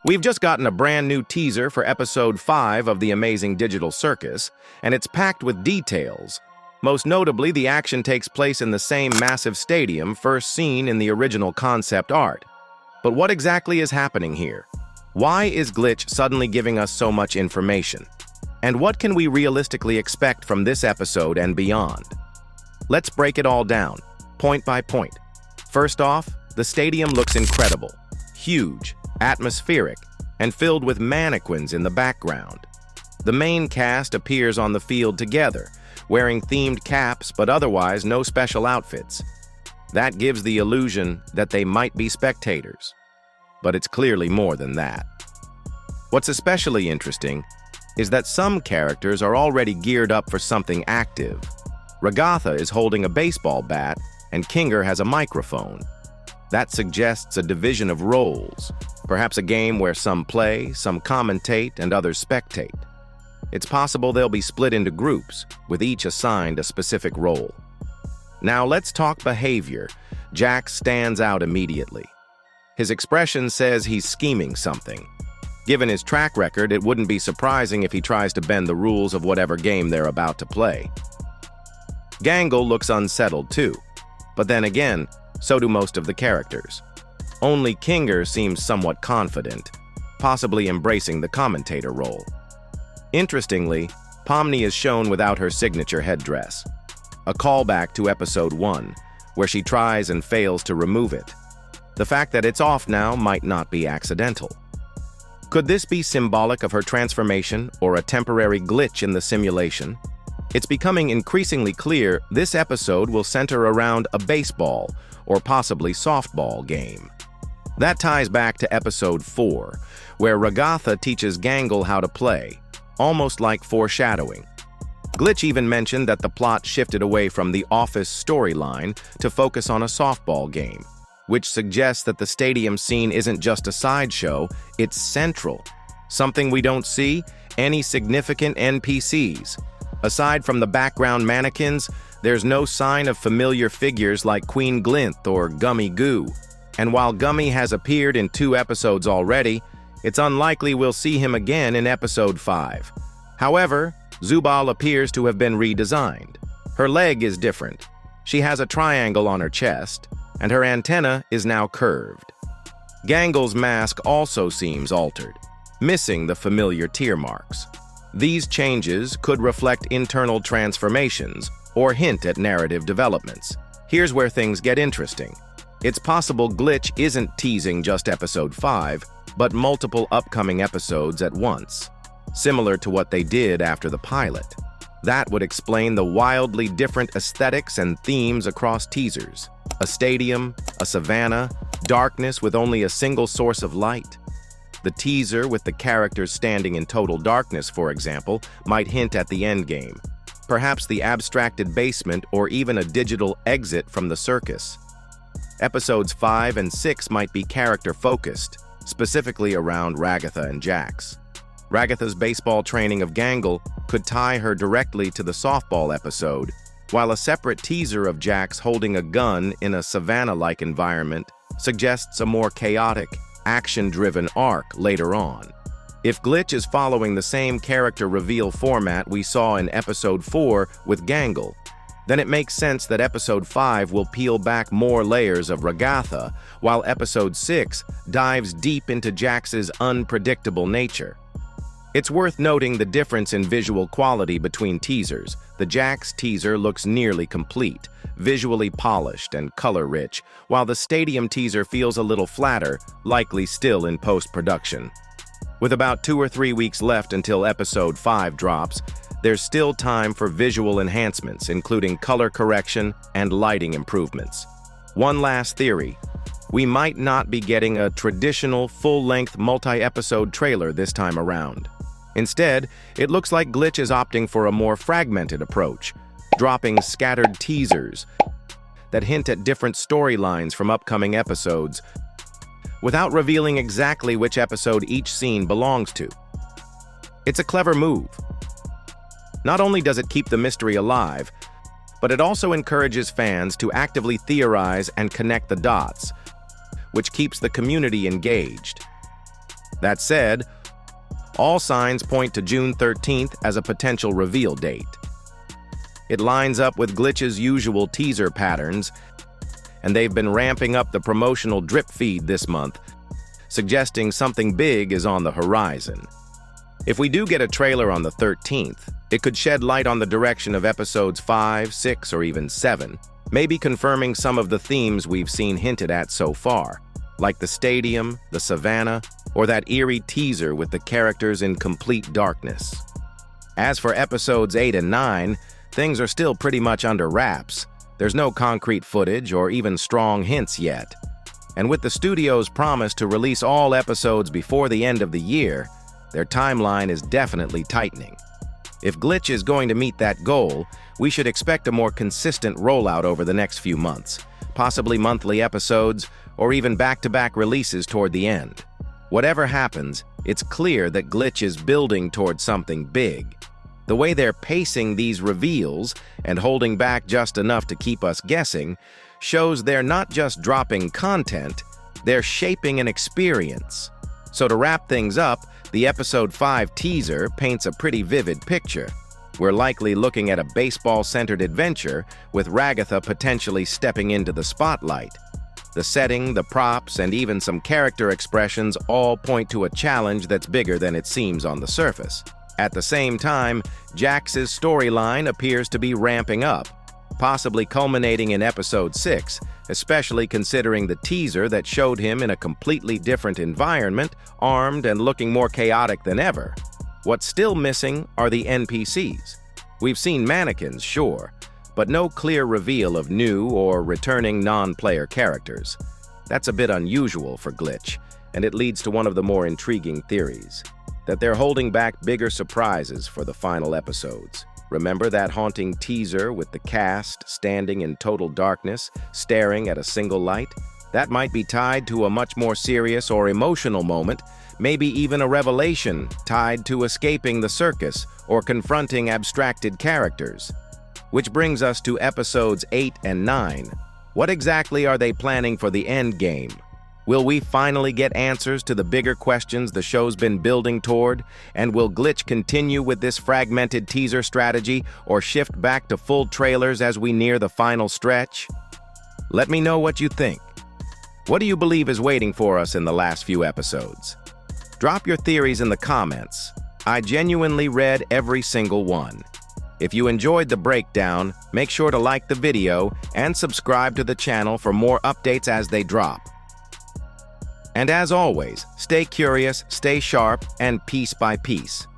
We've just gotten a brand new teaser for episode 5 of the Amazing Digital Circus, and it's packed with details. Most notably, the action takes place in the same massive stadium first seen in the original concept art. But what exactly is happening here? Why is Glitch suddenly giving us so much information? And what can we realistically expect from this episode and beyond? Let's break it all down, point by point. First off, the stadium looks incredible. Huge, atmospheric, and filled with mannequins in the background. The main cast appears on the field together, wearing themed caps but otherwise no special outfits. That gives the illusion that they might be spectators. But it's clearly more than that. What's especially interesting is that some characters are already geared up for something active. Ragatha is holding a baseball bat, and Kinger has a microphone. That suggests a division of roles, perhaps a game where some play, some commentate, and others spectate. It's possible they'll be split into groups, with each assigned a specific role. Now let's talk behavior. Jax stands out immediately. His expression says he's scheming something. Given his track record, it wouldn't be surprising if he tries to bend the rules of whatever game they're about to play. Gangle looks unsettled too, but then again, so do most of the characters. Only Kinger seems somewhat confident, possibly embracing the commentator role. Interestingly, Pomni is shown without her signature headdress, a callback to episode 1, where she tries and fails to remove it. The fact that it's off now might not be accidental. Could this be symbolic of her transformation or a temporary glitch in the simulation? It's becoming increasingly clear this episode will center around a baseball or possibly softball game. That ties back to episode 4, where Ragatha teaches Gangle how to play, almost like foreshadowing. Glitch even mentioned that the plot shifted away from the Office storyline to focus on a softball game, which suggests that the stadium scene isn't just a sideshow, it's central. Something we don't see? Any significant NPCs. Aside from the background mannequins, there's no sign of familiar figures like Queen Glinth or Gummy Goo. And while Gummy has appeared in 2 episodes already, it's unlikely we'll see him again in episode 5. However, Zubal appears to have been redesigned. Her leg is different. She has a triangle on her chest, and her antenna is now curved. Gangle's mask also seems altered, missing the familiar tear marks. These changes could reflect internal transformations or hint at narrative developments. Here's where things get interesting. It's possible Glitch isn't teasing just episode 5, but multiple upcoming episodes at once, similar to what they did after the pilot. That would explain the wildly different aesthetics and themes across teasers. A stadium, a savanna, darkness with only a single source of light. The teaser with the characters standing in total darkness, for example, might hint at the endgame. Perhaps the abstracted basement or even a digital exit from the circus. Episodes 5 and 6 might be character-focused, specifically around Ragatha and Jax. Ragatha's baseball training of Gangle could tie her directly to the softball episode, while a separate teaser of Jax holding a gun in a savanna-like environment suggests a more chaotic, action-driven arc later on. If Glitch is following the same character reveal format we saw in episode 4 with Gangle, then it makes sense that episode 5 will peel back more layers of Ragatha, while episode 6 dives deep into Jax's unpredictable nature. It's worth noting the difference in visual quality between teasers. The Jax teaser looks nearly complete, visually polished and color-rich, while the stadium teaser feels a little flatter, likely still in post-production. With about 2 or 3 weeks left until episode 5 drops, there's still time for visual enhancements, including color correction and lighting improvements. One last theory. We might not be getting a traditional, full-length, multi-episode trailer this time around. Instead, it looks like Glitch is opting for a more fragmented approach, dropping scattered teasers that hint at different storylines from upcoming episodes, without revealing exactly which episode each scene belongs to. It's a clever move. Not only does it keep the mystery alive, but it also encourages fans to actively theorize and connect the dots, which keeps the community engaged. That said, all signs point to June 13th as a potential reveal date. It lines up with Glitch's usual teaser patterns, and they've been ramping up the promotional drip feed this month, suggesting something big is on the horizon. If we do get a trailer on the 13th, it could shed light on the direction of episodes 5, 6, or even 7, maybe confirming some of the themes we've seen hinted at so far, like the stadium, the savannah, or that eerie teaser with the characters in complete darkness. As for episodes 8 and 9, things are still pretty much under wraps. There's no concrete footage or even strong hints yet. And with the studio's promise to release all episodes before the end of the year, their timeline is definitely tightening. If Glitch is going to meet that goal, we should expect a more consistent rollout over the next few months, possibly monthly episodes or even back-to-back releases toward the end. Whatever happens, it's clear that Glitch is building towards something big. The way they're pacing these reveals and holding back just enough to keep us guessing shows they're not just dropping content, they're shaping an experience. So to wrap things up, the episode 5 teaser paints a pretty vivid picture. We're likely looking at a baseball-centered adventure with Ragatha potentially stepping into the spotlight. The setting, the props, and even some character expressions all point to a challenge that's bigger than it seems on the surface. At the same time, Jax's storyline appears to be ramping up, possibly culminating in episode 6, especially considering the teaser that showed him in a completely different environment, armed and looking more chaotic than ever. What's still missing are the NPCs. We've seen mannequins, sure, but no clear reveal of new or returning non-player characters. That's a bit unusual for Glitch, and it leads to one of the more intriguing theories, that they're holding back bigger surprises for the final episodes. Remember that haunting teaser with the cast standing in total darkness, staring at a single light? That might be tied to a much more serious or emotional moment, maybe even a revelation tied to escaping the circus or confronting abstracted characters. Which brings us to episodes 8 and 9. What exactly are they planning for the end game? Will we finally get answers to the bigger questions the show's been building toward? And will Glitch continue with this fragmented teaser strategy or shift back to full trailers as we near the final stretch? Let me know what you think. What do you believe is waiting for us in the last few episodes? Drop your theories in the comments. I genuinely read every single one. If you enjoyed the breakdown, make sure to like the video and subscribe to the channel for more updates as they drop. And as always, stay curious, stay sharp, and piece by piece.